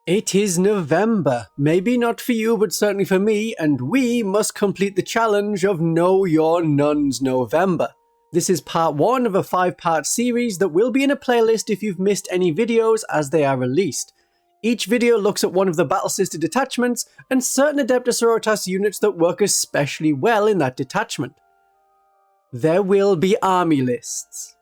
It is November. Maybe not for you, but certainly for me, and we must complete the challenge of Know Your Nuns November. This is part 1 of a 5-part series that will be in a playlist if you've missed any videos as they are released. Each video looks at one of the Battle Sister detachments and certain Adepta Sororitas units that work especially well in that detachment. There will be army lists.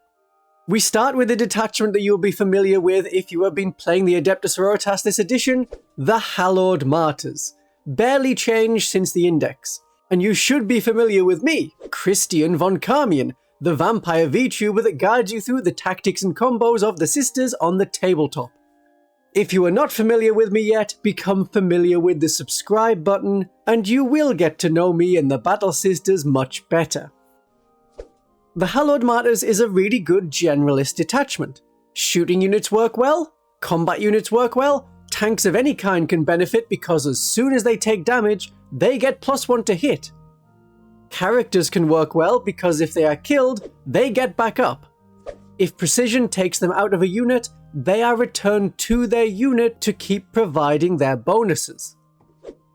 We start with a detachment that you'll be familiar with if you have been playing the Adepta Sororitas this edition, the Hallowed Martyrs. Barely changed since the Index. And you should be familiar with me, Christian von Carmian, the vampire Vtuber that guides you through the tactics and combos of the sisters on the tabletop. If you are not familiar with me yet, become familiar with the subscribe button, and you will get to know me and the Battle Sisters much better. The Hallowed Martyrs is a really good generalist detachment. Shooting units work well, combat units work well, tanks of any kind can benefit because as soon as they take damage, they get +1 to hit. Characters can work well because if they are killed, they get back up. If precision takes them out of a unit, they are returned to their unit to keep providing their bonuses.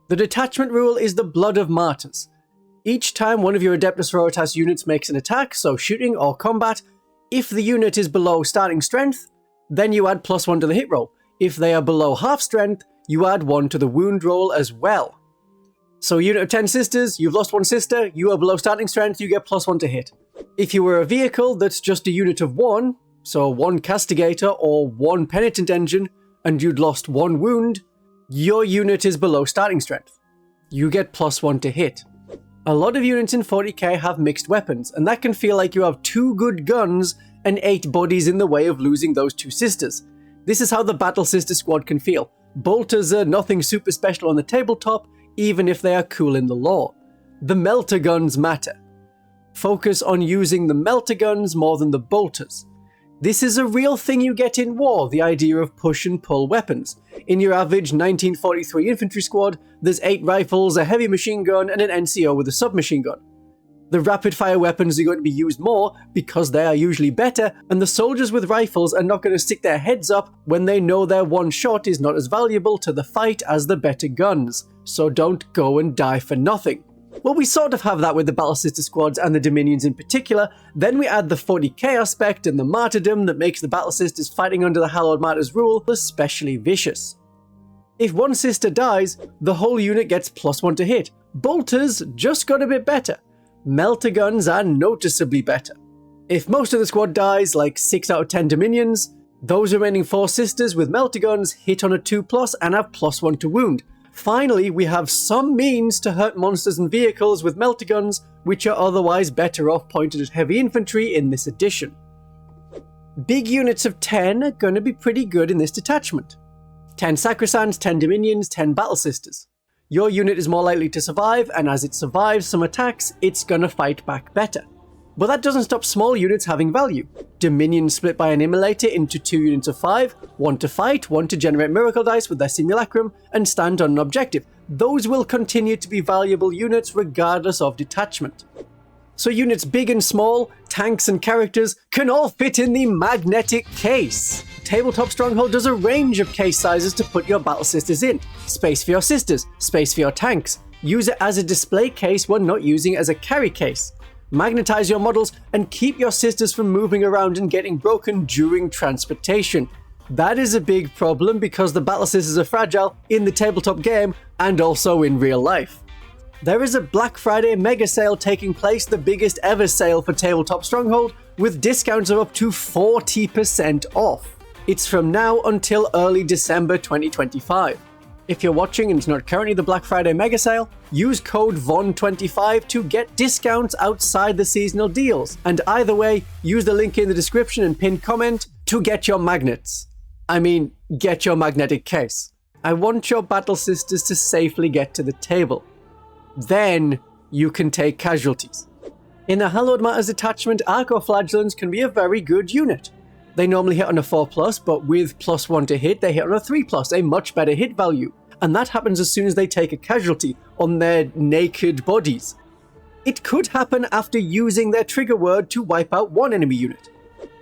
The detachment rule is the Blood of Martyrs. Each time one of your Adepta Sororitas units makes an attack, so shooting or combat, if the unit is below starting strength, then you add +1 to the hit roll. If they are below half strength, you add 1 to the wound roll as well. So unit of 10 sisters, you've lost 1 sister, you are below starting strength, you get +1 to hit. If you were a vehicle that's just a unit of 1, so 1 castigator or 1 penitent engine, and you'd lost 1 wound, your unit is below starting strength. You get +1 to hit. A lot of units in 40k have mixed weapons, and that can feel like you have 2 good guns and 8 bodies in the way of losing those 2 sisters. This is how the Battle Sister squad can feel. Bolters are nothing super special on the tabletop, even if they are cool in the lore. The melter guns matter. Focus on using the melter guns more than the bolters. This is a real thing you get in war, the idea of push and pull weapons. In your average 1943 infantry squad, there's 8 rifles, a heavy machine gun, and an NCO with a submachine gun. The rapid fire weapons are going to be used more because they are usually better, and the soldiers with rifles are not going to stick their heads up when they know their one shot is not as valuable to the fight as the better guns. So don't go and die for nothing. Well, we sort of have that with the Battle Sister squads and the Dominions in particular. Then we add the 40k aspect and the martyrdom that makes the Battle Sisters fighting under the Hallowed Martyrs rule especially vicious. If 1 sister dies, the whole unit gets +1 to hit. Bolters just got a bit better. Melter guns are noticeably better. If most of the squad dies, like 6 out of 10 Dominions, those remaining 4 sisters with melter guns hit on a 2+ and have +1 to wound. Finally, we have some means to hurt monsters and vehicles with melter guns, which are otherwise better off pointed at heavy infantry in this edition. Big units of 10 are going to be pretty good in this detachment. 10 Sacrosancts, 10 Dominions, 10 Battle Sisters. Your unit is more likely to survive, and as it survives some attacks, it's going to fight back better. But that doesn't stop small units having value. Dominions split by an immolator into 2 units of 5, 1 to fight, 1 to generate miracle dice with their simulacrum, and stand on an objective. Those will continue to be valuable units regardless of detachment. So units big and small, tanks and characters, can all fit in the magnetic case. Tabletop Stronghold does a range of case sizes to put your Battle Sisters in. Space for your sisters, space for your tanks. Use it as a display case when not using it as a carry case. Magnetize your models and keep your sisters from moving around and getting broken during transportation. That is a big problem because the Battle Sisters are fragile in the tabletop game and also in real life. There is a Black Friday mega sale taking place, the biggest ever sale for Tabletop Stronghold, with discounts of up to 40% off. It's from now until early December 2025. If you're watching and it's not currently the Black Friday mega sale, use code VON25 to get discounts outside the seasonal deals. And either way, use the link in the description and pinned comment to get your magnets. I mean, get your magnetic case. I want your Battle Sisters to safely get to the table. Then you can take casualties. In the Hallowed Martyrs detachment, Arco-Flagellants can be a very good unit. They normally hit on a 4+, but with +1 to hit, they hit on a 3+, a much better hit value. And that happens as soon as they take a casualty on their naked bodies. It could happen after using their trigger word to wipe out 1 enemy unit.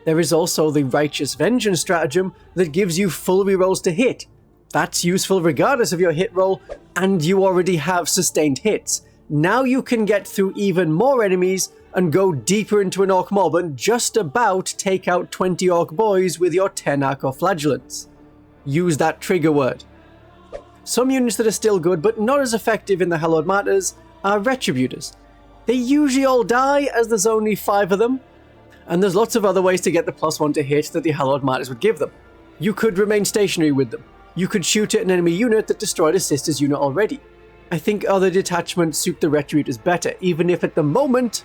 There is also the Righteous Vengeance stratagem that gives you full rerolls to hit. That's useful regardless of your hit roll, and you already have sustained hits. Now you can get through even more enemies and go deeper into an orc mob and just about take out 20 orc boys with your 10 arcoflagellants. Use that trigger word. Some units that are still good but not as effective in the Hallowed Martyrs are Retributors. They usually all die as there's only 5 of them, and there's lots of other ways to get the +1 to hit that the Hallowed Martyrs would give them. You could remain stationary with them. You could shoot at an enemy unit that destroyed a sister's unit already. I think other detachments suit the Retributors better, even if at the moment,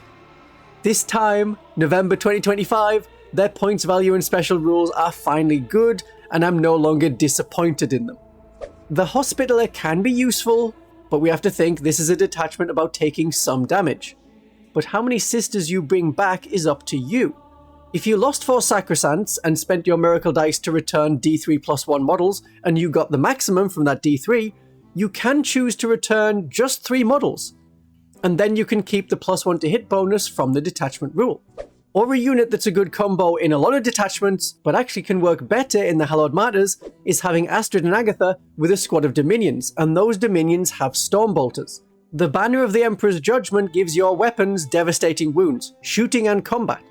this time, November 2025, their points value and special rules are finally good, and I'm no longer disappointed in them. The Hospitaller can be useful, but we have to think this is a detachment about taking some damage. But how many sisters you bring back is up to you. If you lost 4 Sacrosancts and spent your Miracle Dice to return D3 +1 models, and you got the maximum from that D3, you can choose to return just 3 models. And then you can keep the +1 to hit bonus from the detachment rule. Or a unit that's a good combo in a lot of detachments, but actually can work better in the Hallowed Martyrs, is having Astrid and Agatha with a squad of Dominions, and those Dominions have Stormbolters. The Banner of the Emperor's Judgment gives your weapons devastating wounds, shooting and combat.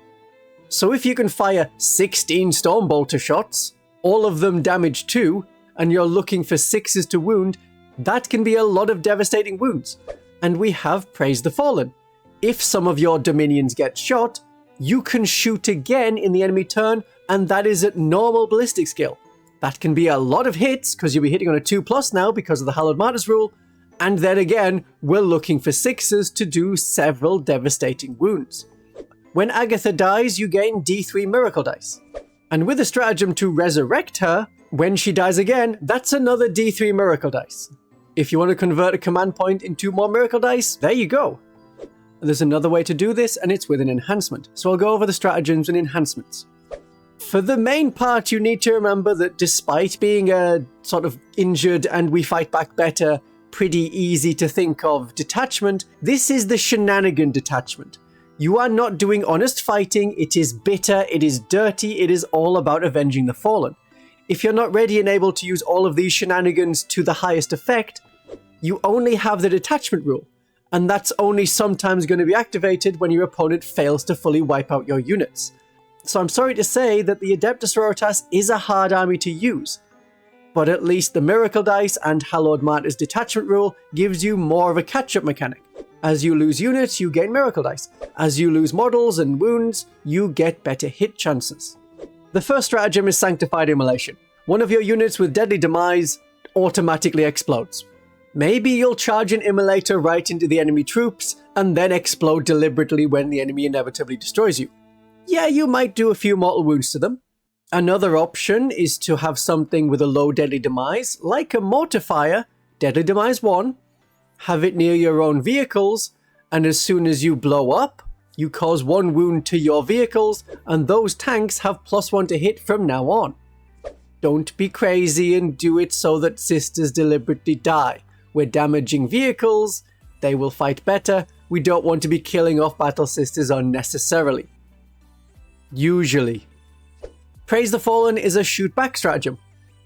So if you can fire 16 Stormbolter shots, all of them damage 2, and you're looking for 6s to wound, that can be a lot of devastating wounds. And we have Praise the Fallen. If some of your Dominions get shot, you can shoot again in the enemy turn, and that is at normal ballistic skill. That can be a lot of hits, because you'll be hitting on a 2+ now because of the Hallowed Martyrs rule, and then again, we're looking for 6s to do several devastating wounds. When Agatha dies, you gain D3 Miracle Dice. And with a stratagem to resurrect her, when she dies again, that's another D3 Miracle Dice. If you want to convert a command point into more Miracle Dice, there you go. There's another way to do this, and it's with an enhancement. So I'll go over the stratagems and enhancements. For the main part, you need to remember that despite being a sort of injured and we fight back better, pretty easy to think of detachment, this is the shenanigan detachment. You are not doing honest fighting, it is bitter, it is dirty, it is all about avenging the fallen. If you're not ready and able to use all of these shenanigans to the highest effect, you only have the detachment rule, and that's only sometimes going to be activated when your opponent fails to fully wipe out your units. So I'm sorry to say that the Adepta Sororitas is a hard army to use, but at least the Miracle Dice and Hallowed Martyrs detachment rule gives you more of a catch-up mechanic. As you lose units, you gain Miracle Dice. As you lose models and wounds, you get better hit chances. The first stratagem is Sanctified Immolation. One of your units with Deadly Demise automatically explodes. Maybe you'll charge an Immolator right into the enemy troops, and then explode deliberately when the enemy inevitably destroys you. Yeah, you might do a few mortal wounds to them. Another option is to have something with a low Deadly Demise, like a Mortifier, Deadly Demise 1, have it near your own vehicles, and as soon as you blow up, you cause 1 wound to your vehicles, and those tanks have +1 to hit from now on. Don't be crazy and do it so that sisters deliberately die. We're damaging vehicles, they will fight better, we don't want to be killing off battle sisters unnecessarily. Usually. Praise the Fallen is a shoot back stratagem.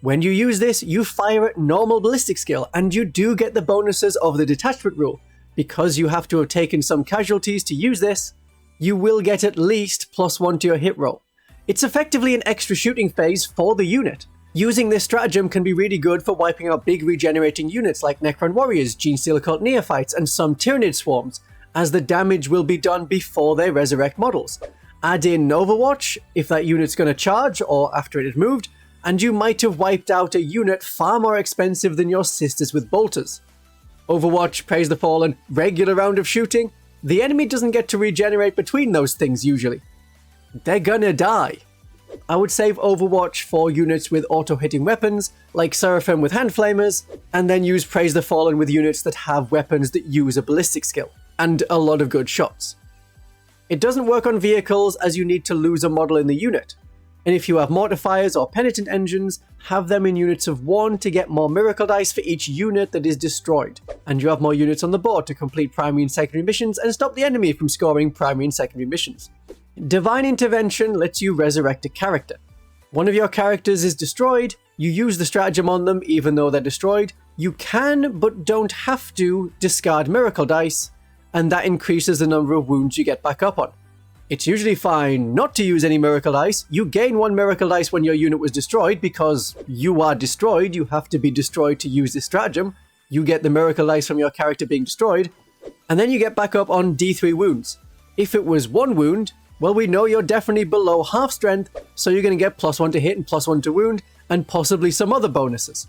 When you use this, you fire at normal ballistic skill, and you do get the bonuses of the detachment rule. Because you have to have taken some casualties to use this, you will get at least +1 to your hit roll. It's effectively an extra shooting phase for the unit. Using this stratagem can be really good for wiping out big regenerating units like Necron Warriors, Genestealer Cult Neophytes, and some Tyranid Swarms, as the damage will be done before they resurrect models. Add in Overwatch, if that unit's going to charge, or after it had moved, and you might have wiped out a unit far more expensive than your sisters with bolters. Overwatch, Praise the Fallen, regular round of shooting, the enemy doesn't get to regenerate between those things usually. They're gonna die. I would save Overwatch for units with auto-hitting weapons, like Seraphim with Hand Flamers, and then use Praise the Fallen with units that have weapons that use a ballistic skill, and a lot of good shots. It doesn't work on vehicles as you need to lose a model in the unit. And if you have Mortifiers or Penitent Engines, have them in units of 1 to get more Miracle Dice for each unit that is destroyed. And you have more units on the board to complete primary and secondary missions and stop the enemy from scoring primary and secondary missions. Divine Intervention lets you resurrect a character. One of your characters is destroyed, You use the stratagem on them even though they're destroyed. You can, but don't have to, discard miracle dice, and that increases the number of wounds you get back up on. It's usually fine not to use any miracle dice. You gain 1 miracle dice when your unit was destroyed because you are destroyed. You have to be destroyed to use this stratagem. You get the miracle dice from your character being destroyed, and then you get back up on D3 wounds. If it was 1 wound, well, we know you're definitely below half strength, so you're going to get +1 to hit and +1 to wound, and possibly some other bonuses.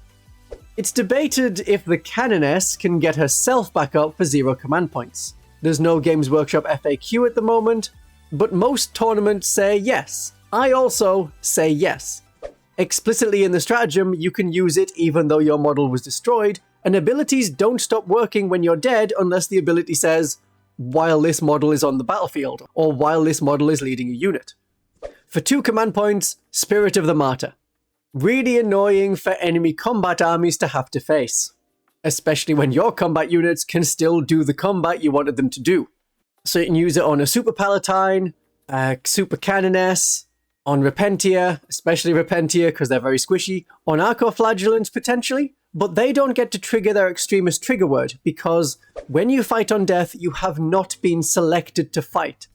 It's debated if the Canoness can get herself back up for 0 command points. There's no Games Workshop FAQ at the moment, but most tournaments say yes. I also say yes. Explicitly in the stratagem, you can use it even though your model was destroyed, and abilities don't stop working when you're dead unless the ability says, while this model is on the battlefield, or while this model is leading a unit. For 2 command points, Spirit of the Martyr. Really annoying for enemy combat armies to have to face, especially when your combat units can still do the combat you wanted them to do. So you can use it on a Super Palatine, a Super Canoness, on Repentia, especially Repentia because they're very squishy, on Archoflagellants potentially, but they don't get to trigger their extremist trigger word because when you fight on death, you have not been selected to fight.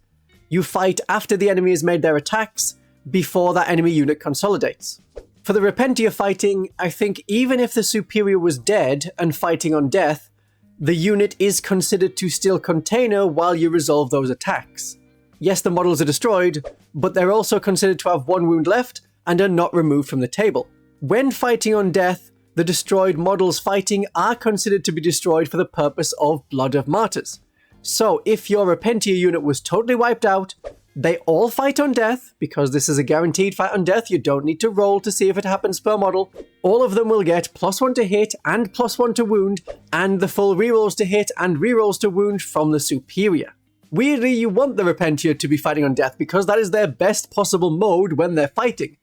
You fight after the enemy has made their attacks, before that enemy unit consolidates. For the Repentia fighting, I think even if the superior was dead and fighting on death, the unit is considered to still contain her while you resolve those attacks. Yes, the models are destroyed, but they're also considered to have 1 wound left and are not removed from the table. When fighting on death, the destroyed models fighting are considered to be destroyed for the purpose of Blood of Martyrs. So if your Repentia unit was totally wiped out, they all fight on death, because this is a guaranteed fight on death, you don't need to roll to see if it happens per model. All of them will get +1 to hit and +1 to wound, and the full rerolls to hit and rerolls to wound from the superior. Weirdly, you want the Repentia to be fighting on death because that is their best possible mode when they're fighting.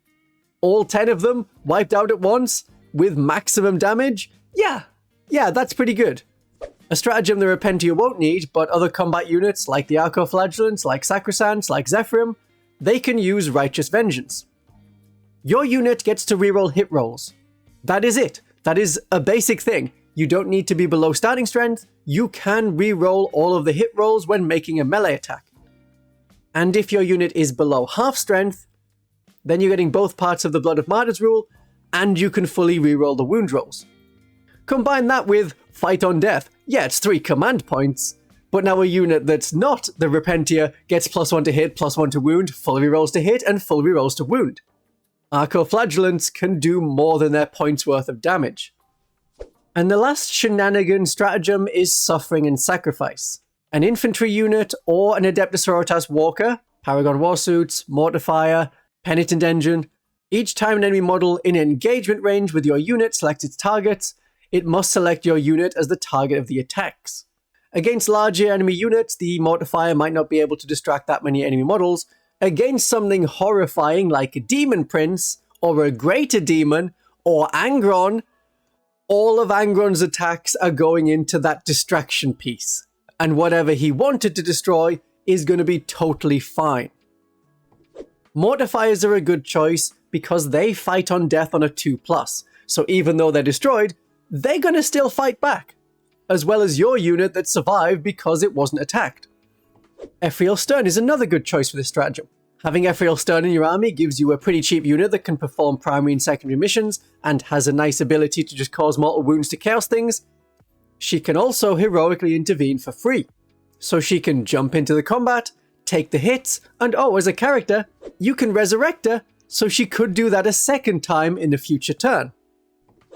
All 10 of them wiped out at once with maximum damage? Yeah, that's pretty good. A stratagem the Repentia won't need, but other combat units like the Archoflagellants, like Sacrosancts, like Zephyrim, they can use Righteous Vengeance. Your unit gets to reroll hit rolls. That is it. That is a basic thing. You don't need to be below starting strength. You can reroll all of the hit rolls when making a melee attack. And if your unit is below half strength, then you're getting both parts of the Blood of Martyrs rule, and you can fully reroll the wound rolls. Combine that with Fight on Death. Yeah, it's 3 command points, but now a unit that's not the Repentia gets +1 to hit, +1 to wound, full rerolls to hit, and full rerolls to wound. Archoflagellants can do more than their points worth of damage. And the last shenanigan stratagem is Suffering and Sacrifice. An infantry unit or an Adepta Sororitas Walker, Paragon Warsuits, Mortifier, Penitent Engine, each time an enemy model in engagement range with your unit selects its targets, it must select your unit as the target of the attacks. Against larger enemy units, the Mortifier might not be able to distract that many enemy models. Against something horrifying like a Demon Prince, or a Greater Demon, or Angron, all of Angron's attacks are going into that distraction piece. And whatever he wanted to destroy is going to be totally fine. Mortifiers are a good choice because they fight on death on a 2+, so even though they're destroyed, they're gonna still fight back, as well as your unit that survived because it wasn't attacked. Ephriel Stern is another good choice for this stratagem. Having Ephriel Stern in your army gives you a pretty cheap unit that can perform primary and secondary missions, and has a nice ability to just cause mortal wounds to chaos things. She can also heroically intervene for free, so she can jump into the combat, take the hits, and as a character, you can resurrect her, so she could do that a second time in a future turn.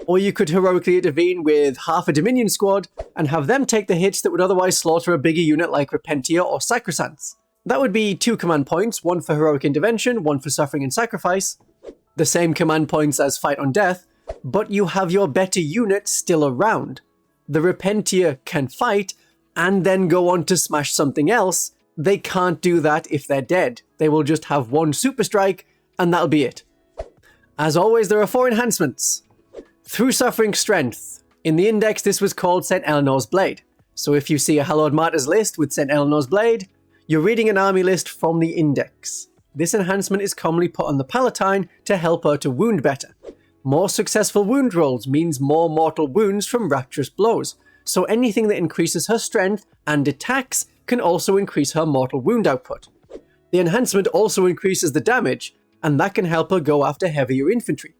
Or you could heroically intervene with half a Dominion squad and have them take the hits that would otherwise slaughter a bigger unit like Repentia or Sacrosancts. That would be 2 command points, 1 for heroic intervention, 1 for suffering and sacrifice. The same command points as fight on death, but you have your better unit still around. The Repentia can fight and then go on to smash something else. They can't do that if they're dead. They will just have 1 super strike and that'll be it. As always, there are 4 enhancements. Through Suffering Strength. In the Index, this was called St. Eleanor's Blade. So if you see a Hallowed Martyrs list with St. Eleanor's Blade, you're reading an army list from the Index. This enhancement is commonly put on the Palatine to help her to wound better. More successful wound rolls means more mortal wounds from rapturous blows, so anything that increases her strength and attacks can also increase her mortal wound output. The enhancement also increases the damage, and that can help her go after heavier infantry.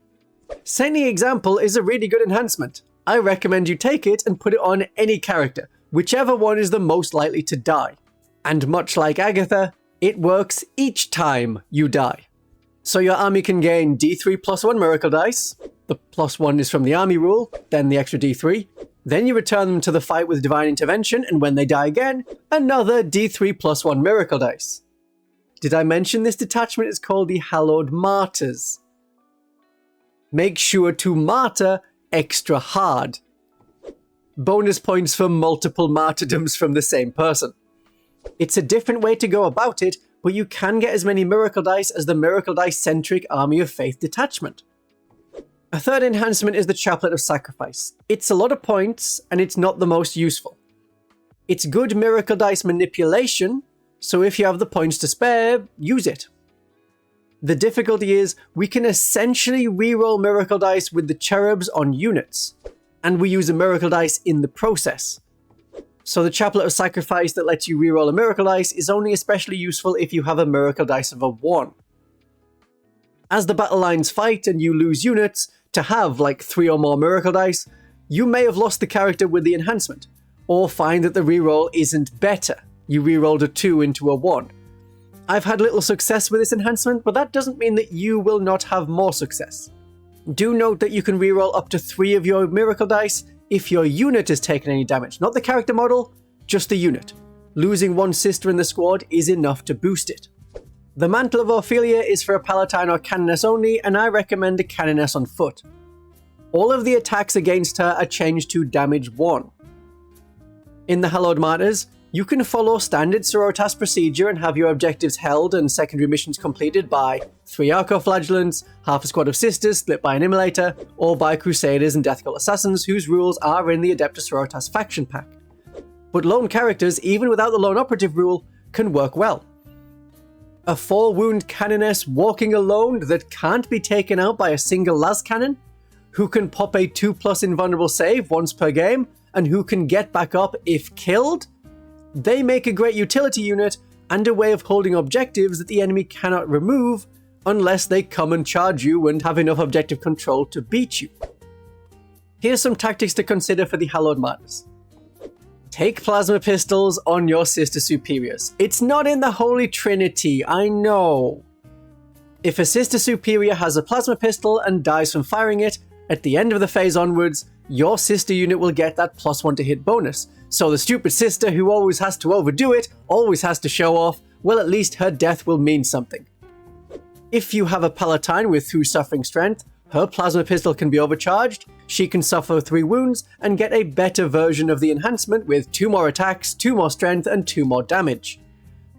Saintly Example is a really good enhancement. I recommend you take it and put it on any character, whichever one is the most likely to die. And much like Agatha, it works each time you die. So your army can gain D3 plus 1 miracle dice, the plus 1 is from the army rule, then the extra D3, then you return them to the fight with divine intervention, and when they die again, another D3 plus 1 miracle dice. Did I mention this detachment is called the Hallowed Martyrs? Make sure to martyr extra hard. Bonus points for multiple martyrdoms from the same person. It's a different way to go about it, but you can get as many miracle dice as the miracle dice-centric Army of Faith detachment. A third enhancement is the Chaplet of Sacrifice. It's a lot of points, and it's not the most useful. It's good miracle dice manipulation, so if you have the points to spare, use it. The difficulty is, we can essentially reroll miracle dice with the cherubs on units, and we use a miracle dice in the process. So the Chaplet of Sacrifice that lets you reroll a miracle dice is only especially useful if you have a miracle dice of a 1. As the battle lines fight and you lose units, to have like 3 or more miracle dice, you may have lost the character with the enhancement, or find that the reroll isn't better. You rerolled a 2 into a 1. I've had little success with this enhancement, but that doesn't mean that you will not have more success. Do note that you can reroll up to 3 of your miracle dice if your unit has taken any damage. Not the character model, just the unit. Losing one sister in the squad is enough to boost it. The Mantle of Ophelia is for a Palatine or Canoness only, and I recommend a Canoness on foot. All of the attacks against her are changed to damage 1. In the Hallowed Martyrs, you can follow standard Sororitas procedure and have your objectives held and secondary missions completed by 3 Archoflagellants, half a squad of Sisters split by an Immolator, or by Crusaders and Death Cult Assassins whose rules are in the Adepta Sororitas faction pack. But lone characters, even without the lone operative rule, can work well. A 4-wound Canoness walking alone that can't be taken out by a single las cannon, who can pop a 2+ invulnerable save once per game, and who can get back up if killed? They make a great utility unit and a way of holding objectives that the enemy cannot remove unless they come and charge you and have enough objective control to beat you. Here's some tactics to consider for the Hallowed Martyrs. Take plasma pistols on your sister superiors. It's not in the Holy Trinity, I know. If a sister superior has a plasma pistol and dies from firing it, at the end of the phase onwards, your sister unit will get that +1 to hit bonus. So the stupid sister who always has to overdo it, always has to show off, well, at least her death will mean something. If you have a Palatine with 2 suffering strength, her plasma pistol can be overcharged, she can suffer 3 wounds, and get a better version of the enhancement with 2 more attacks, 2 more strength, and 2 more damage.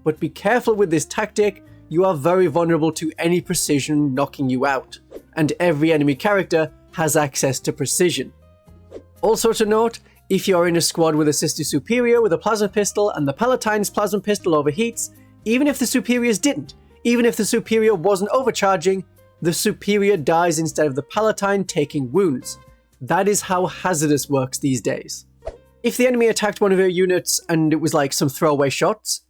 But be careful with this tactic, you are very vulnerable to any precision knocking you out, and every enemy character has access to precision. Also to note, if you're in a squad with a sister superior with a plasma pistol and the Palatine's plasma pistol overheats, even if the superiors didn't, even if the superior wasn't overcharging, the superior dies instead of the Palatine taking wounds. That is how hazardous works these days. If the enemy attacked one of your units and it was like some throwaway shots,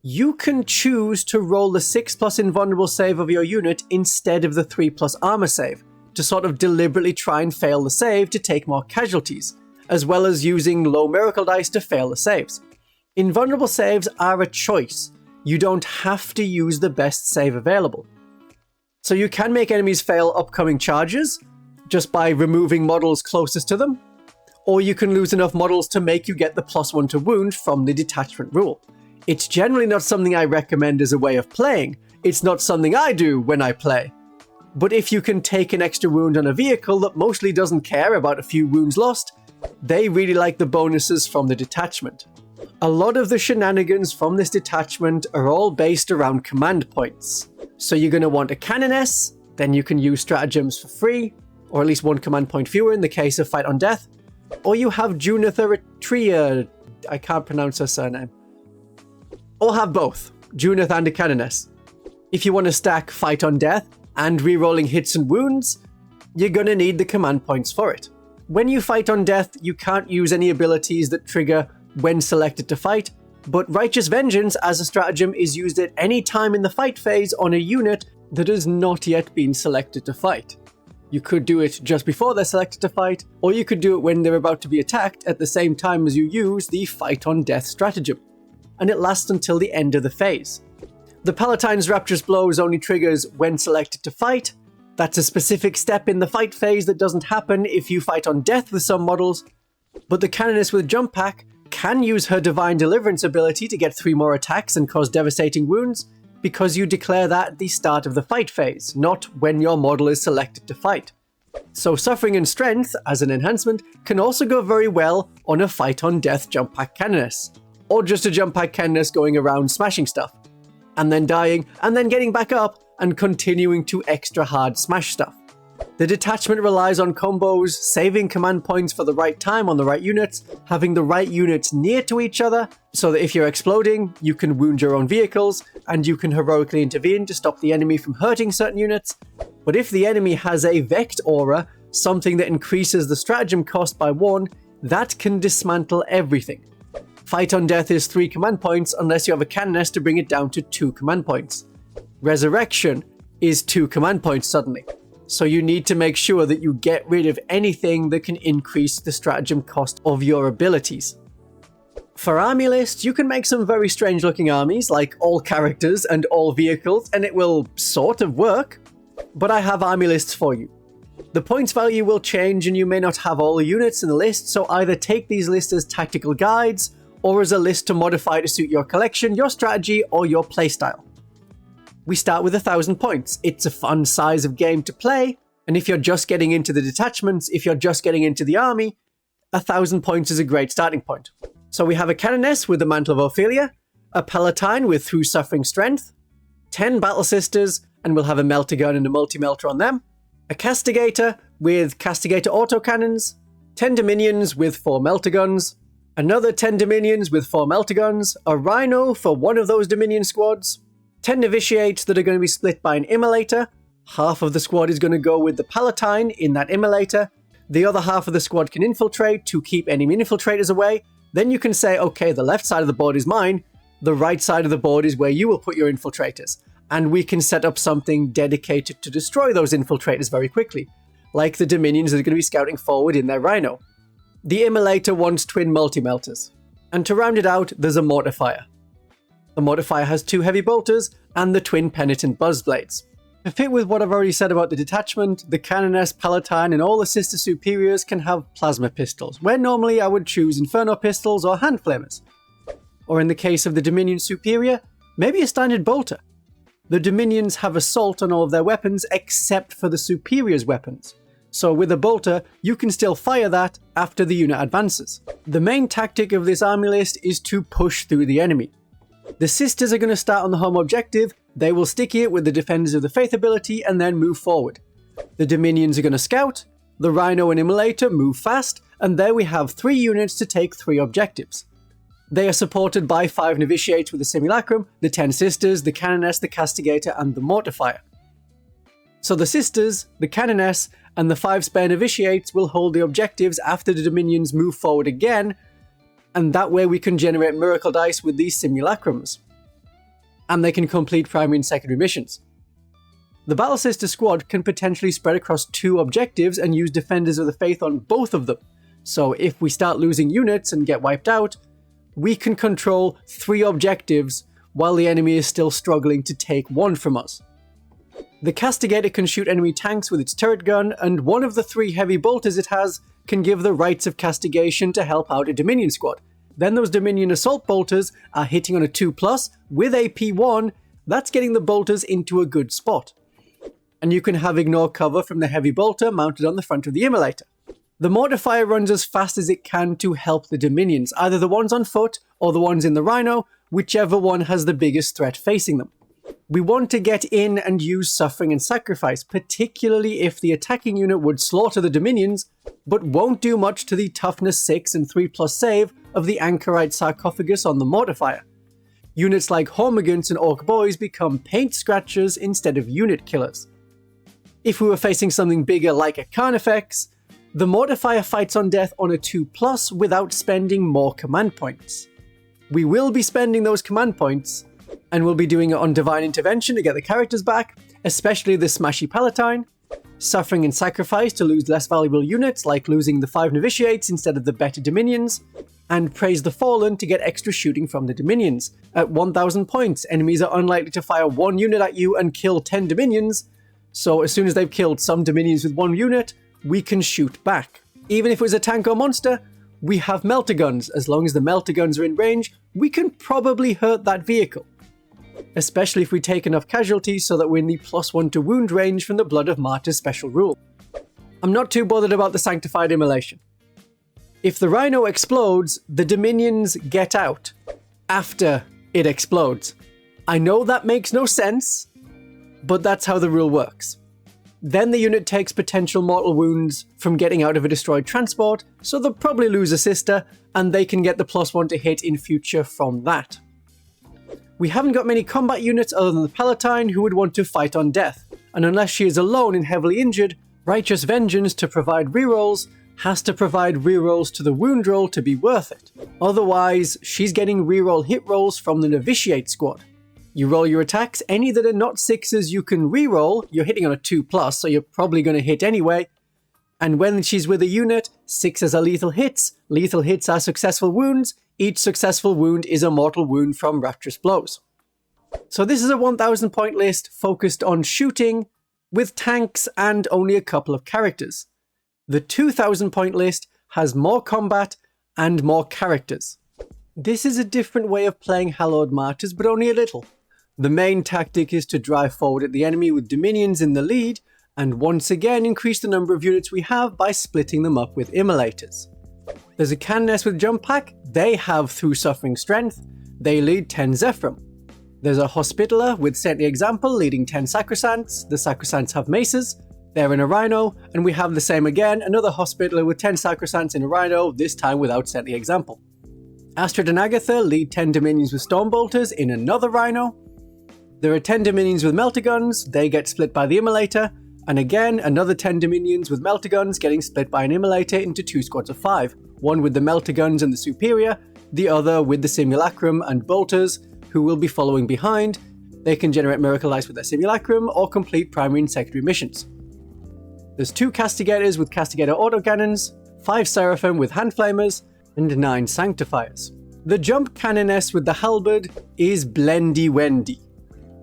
you can choose to roll the 6+ invulnerable save of your unit instead of the 3+ armor save, to sort of deliberately try and fail the save to take more casualties, as well as using low miracle dice to fail the saves. Invulnerable saves are a choice. You don't have to use the best save available. So you can make enemies fail upcoming charges, just by removing models closest to them, or you can lose enough models to make you get the +1 to wound from the detachment rule. It's generally not something I recommend as a way of playing, it's not something I do when I play. But if you can take an extra wound on a vehicle that mostly doesn't care about a few wounds lost, they really like the bonuses from the detachment. A lot of the shenanigans from this detachment are all based around command points. So you're going to want a Canoness, then you can use Stratagems for free, or at least 1 command point fewer in the case of Fight on Death. Or you have Junitha Retria, I can't pronounce her surname. Or have both, Junith and a Canoness. If you want to stack Fight on Death and rerolling hits and wounds, you're gonna need the command points for it. When you fight on death, you can't use any abilities that trigger when selected to fight, but Righteous Vengeance as a stratagem is used at any time in the fight phase on a unit that has not yet been selected to fight. You could do it just before they're selected to fight, or you could do it when they're about to be attacked at the same time as you use the Fight on Death stratagem, and it lasts until the end of the phase. The Palatine's Rapturous Blows only triggers when selected to fight. That's a specific step in the fight phase that doesn't happen if you fight on death with some models, but the Canoness with Jump Pack can use her Divine Deliverance ability to get 3 more attacks and cause devastating wounds, because you declare that at the start of the fight phase, not when your model is selected to fight. So Suffering and Strength, as an enhancement, can also go very well on a Fight on Death Jump Pack Canoness, or just a Jump Pack Canoness going around smashing stuff, and then dying, and then getting back up, and continuing to extra hard smash stuff. The detachment relies on combos, saving command points for the right time on the right units, having the right units near to each other, so that if you're exploding, you can wound your own vehicles, and you can heroically intervene to stop the enemy from hurting certain units. But if the enemy has a Vect Aura, something that increases the stratagem cost by 1, that can dismantle everything. Fight on Death is 3 command points unless you have a Canoness to bring it down to 2 command points. Resurrection is 2 command points suddenly, so you need to make sure that you get rid of anything that can increase the stratagem cost of your abilities. For army lists, you can make some very strange looking armies, like all characters and all vehicles, and it will sort of work, but I have army lists for you. The points value will change and you may not have all the units in the list, so either take these lists as tactical guides, or as a list to modify to suit your collection, your strategy, or your playstyle. We start with 1,000 points. It's a fun size of game to play, and if you're just getting into the detachments, if you're just getting into the army, 1,000 points is a great starting point. So we have a Canoness with the Mantle of Ophelia, a Palatine with Through Suffering Strength, 10 Battle Sisters, and we'll have a Melter Gun and a Multi-Melter on them, a Castigator with Castigator Autocannons, 10 Dominions with 4 Melter Guns, another 10 Dominions with 4 Melter Guns, a Rhino for one of those Dominion squads, 10 Novitiates that are going to be split by an Immolator. Half of the squad is going to go with the Palatine in that Immolator. The other half of the squad can infiltrate to keep enemy infiltrators away. Then you can say, okay, the left side of the board is mine, the right side of the board is where you will put your infiltrators. And we can set up something dedicated to destroy those infiltrators very quickly, like the Dominions that are going to be scouting forward in their Rhino. The Immolator wants twin multi-melters. And to round it out, there's a Mortifier. The Mortifier has 2 heavy bolters and the twin penitent buzzblades. To fit with what I've already said about the detachment, the Canoness, Palatine, and all the sister superiors can have plasma pistols, where normally I would choose Inferno pistols or hand flamers. Or in the case of the Dominion superior, maybe a standard bolter. The Dominions have assault on all of their weapons except for the superior's weapons. So with a bolter, you can still fire that after the unit advances. The main tactic of this army list is to push through the enemy. The Sisters are going to start on the home objective, they will sticky it with the Defenders of the Faith ability and then move forward. The Dominions are going to scout, the Rhino and Immolator move fast, and there we have 3 units to take 3 objectives. They are supported by 5 Novitiates with the Simulacrum, the 10 Sisters, the Canoness, the Castigator, and the Mortifier. So the Sisters, the Canoness, and the 5 spare Novitiates will hold the objectives after the Dominions move forward again, and that way we can generate Miracle Dice with these Simulacrums. And they can complete primary and secondary missions. The Battle Sister squad can potentially spread across 2 objectives and use Defenders of the Faith on both of them. So if we start losing units and get wiped out, we can control 3 objectives while the enemy is still struggling to take 1 from us. The Castigator can shoot enemy tanks with its turret gun, and one of the 3 heavy bolters it has can give the Rites of Castigation to help out a Dominion squad. Then those Dominion assault bolters are hitting on a 2+ with AP 1, that's getting the bolters into a good spot. And you can have ignore cover from the heavy bolter mounted on the front of the Immolator. The Mortifier runs as fast as it can to help the Dominions, either the ones on foot or the ones in the Rhino, whichever one has the biggest threat facing them. We want to get in and use Suffering and Sacrifice, particularly if the attacking unit would slaughter the Dominions, but won't do much to the Toughness 6 and 3+ save of the Anchorite Sarcophagus on the Mortifier. Units like Hormigants and Orc Boys become paint scratchers instead of unit killers. If we were facing something bigger like a Carnifex, the Mortifier fights on death on a 2+ without spending more command points. We will be spending those command points, and we'll be doing it on Divine Intervention to get the characters back, especially the Smashy Palatine, Suffering and Sacrifice to lose less valuable units like losing the 5 Novitiates instead of the better Dominions, and Praise the Fallen to get extra shooting from the Dominions. At 1000 points, enemies are unlikely to fire 1 unit at you and kill 10 Dominions, so as soon as they've killed some Dominions with 1 unit, we can shoot back. Even if it was a tank or monster, we have Melter Guns. As long as the Melter Guns are in range, we can probably hurt that vehicle. Especially if we take enough casualties so that we're in the +1 to wound range from the Blood of Martyrs special rule. I'm not too bothered about the Sanctified Immolation. If the Rhino explodes, the Dominions get out after it explodes. I know that makes no sense, but that's how the rule works. Then the unit takes potential mortal wounds from getting out of a destroyed transport, so they'll probably lose a sister, and they can get the +1 to hit in future from that. We haven't got many combat units other than the Palatine who would want to fight on death, and unless she is alone and heavily injured, Righteous Vengeance to provide rerolls has to provide rerolls to the wound roll to be worth it. Otherwise, she's getting reroll hit rolls from the Novitiate squad. You roll your attacks, any that are not 6s you can reroll, you're hitting on a 2+, so you're probably going to hit anyway. And when she's with a unit, 6s are lethal hits are successful wounds, each successful wound is a mortal wound from Rapturous Blows. So this is a 1000 point list focused on shooting, with tanks and only a couple of characters. The 2000 point list has more combat and more characters. This is a different way of playing Hallowed Martyrs, but only a little. The main tactic is to drive forward at the enemy with Dominions in the lead, and once again increase the number of units we have by splitting them up with Immolators. There's a Canoness with Jump Pack, they have Through Suffering Strength, they lead 10 Zephyrum. There's a Hospitaller with Saintly Example leading 10 Sacrosants, the Sacrosants have Maces, they're in a Rhino, and we have the same again, another Hospitaller with 10 Sacrosants in a Rhino, this time without Saintly Example. Astrid and Agatha lead 10 Dominions with Stormbolters in another Rhino. There are 10 Dominions with Melter Guns, they get split by the Immolator, and again another 10 Dominions with Melter Guns getting split by an Immolator into 2 squads of 5, one with the Melter Guns and the Superior, the other with the Simulacrum and Bolters, who will be following behind. They can generate Miracle Ice with their Simulacrum or complete primary and secondary missions. There's 2 Castigators with Castigator Autocannons, 5 Seraphim with Hand Flamers, and 9 Sanctifiers. The Jump Canoness with the Halberd is Blendy Wendy.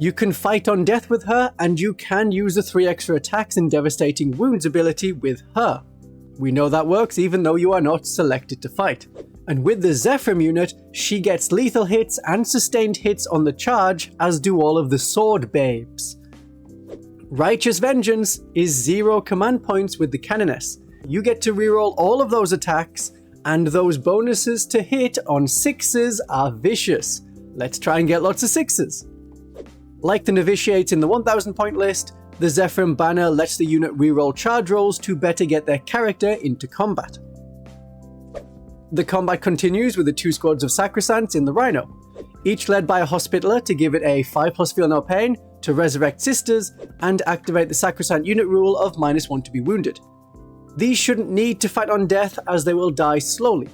You can fight on death with her, and you can use the 3 extra attacks and devastating wounds ability with her. We know that works even though you are not selected to fight. And with the Zephyrum unit, she gets lethal hits and sustained hits on the charge, as do all of the Sword Babes. Righteous Vengeance is 0 command points with the Canoness. You get to reroll all of those attacks, and those bonuses to hit on 6s are vicious. Let's try and get lots of 6s. Like the Novitiates in the 1000 point list, the Zephyrum banner lets the unit reroll charge rolls to better get their character into combat. The combat continues with the 2 squads of Sacrosants in the Rhino, each led by a Hospitaller to give it a 5+ Feel No Pain, to resurrect sisters, and activate the Sacrosant unit rule of -1 to be wounded. These shouldn't need to fight on death as they will die slowly,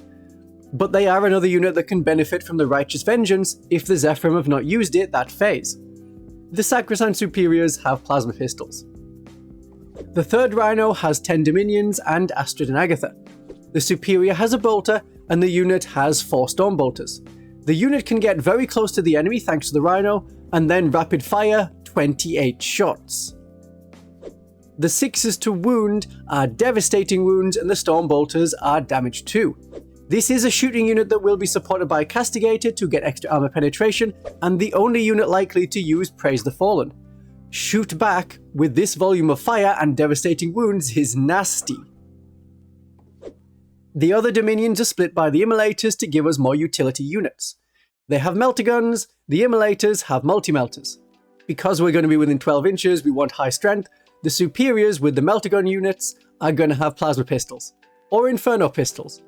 but they are another unit that can benefit from the Righteous Vengeance if the Zephyrum have not used it that phase. The Sacrosant Superiors have Plasma Pistols. The third Rhino has 10 Dominions and Astrid and Agatha. The Superior has a Bolter, and the unit has 4 Stormbolters. The unit can get very close to the enemy thanks to the Rhino, and then rapid fire 28 shots. The 6s to wound are devastating wounds, and the Stormbolters are damage 2. This is a shooting unit that will be supported by a Castigator to get extra armor penetration, and the only unit likely to use Praise the Fallen. Shoot back with this volume of fire and devastating wounds is nasty. The other Dominions are split by the Immolators to give us more utility units. They have Melter Guns, the Immolators have Multi-Melters. Because we're going to be within 12 inches, we want high strength, the Superiors with the Melter Gun units are going to have Plasma Pistols, or Inferno Pistols.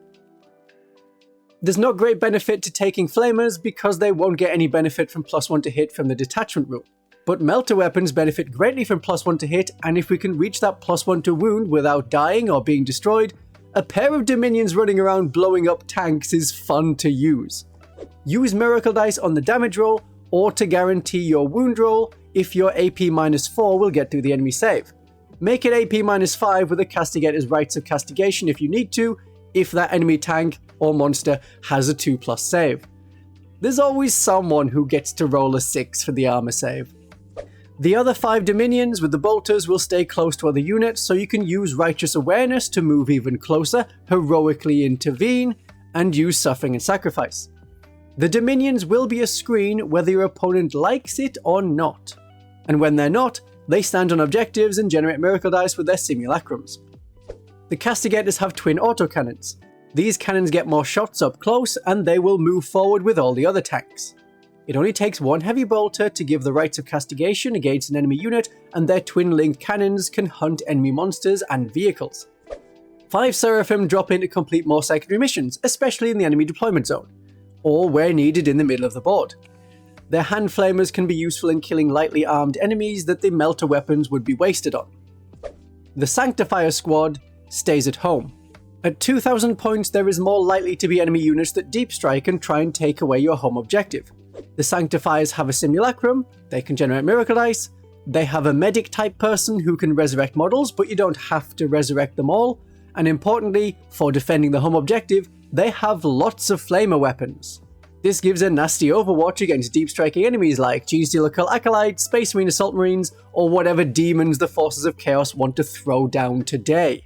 There's not great benefit to taking Flamers because they won't get any benefit from +1 to hit from the detachment rule. But melter weapons benefit greatly from +1 to hit, and if we can reach that +1 to wound without dying or being destroyed, a pair of Dominions running around blowing up tanks is fun to use. Use Miracle Dice on the damage roll, or to guarantee your wound roll if your AP -4 will get through the enemy save. Make it AP -5 with a Castigator's Rites of Castigation if you need to, if that enemy tank or monster has a 2+ save. There's always someone who gets to roll a 6 for the armor save. The other 5 Dominions with the bolters will stay close to other units, so you can use Righteous Awareness to move even closer, heroically intervene, and use Suffering and Sacrifice. The Dominions will be a screen whether your opponent likes it or not, and when they're not, they stand on objectives and generate Miracle Dice with their simulacrums. The Castigators have twin autocannons. These cannons get more shots up close, and they will move forward with all the other tanks. It only takes one heavy bolter to give the Rites of Castigation against an enemy unit, and their twin-linked cannons can hunt enemy monsters and vehicles. 5 Seraphim drop in to complete more secondary missions, especially in the enemy deployment zone, or where needed in the middle of the board. Their hand flamers can be useful in killing lightly armed enemies that the melter weapons would be wasted on. The Sanctifier squad stays at home. At 2000 points, there is more likely to be enemy units that deep strike and try and take away your home objective. The Sanctifiers have a simulacrum, they can generate Miracle Dice, they have a medic type person who can resurrect models, but you don't have to resurrect them all, and importantly, for defending the home objective, they have lots of flamer weapons. This gives a nasty overwatch against deep striking enemies like Genestealer Cult Acolyte, Space Marine Assault Marines, or whatever demons the Forces of Chaos want to throw down today.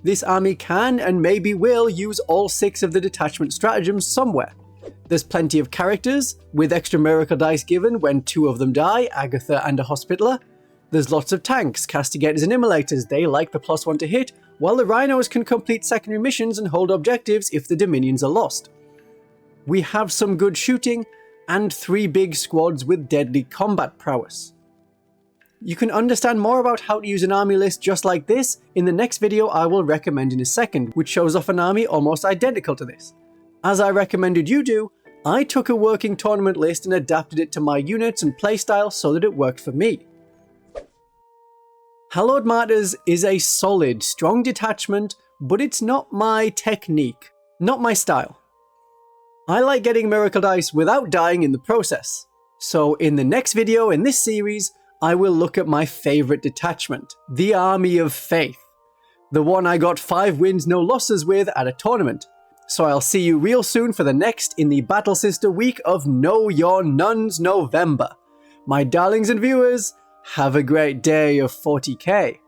This army can and maybe will use all 6 of the detachment stratagems somewhere. There's plenty of characters, with extra Miracle Dice given when 2 of them die, Agatha and a Hospitaller. There's lots of tanks, Castigators and Immolators, they like the +1 to hit, while the Rhinos can complete secondary missions and hold objectives if the Dominions are lost. We have some good shooting, and 3 big squads with deadly combat prowess. You can understand more about how to use an army list just like this in the next video I will recommend in a second, which shows off an army almost identical to this. As I recommended you do, I took a working tournament list and adapted it to my units and playstyle so that it worked for me. Hallowed Martyrs is a solid, strong detachment, but it's not my technique, not my style. I like getting Miracle Dice without dying in the process. So in the next video in this series, I will look at my favourite detachment, the Army of Faith. The one I got 5 wins no losses with at a tournament. So I'll see you real soon for the next in the Battle Sister week of Know Your Nuns November. My darlings and viewers, have a great day of 40k.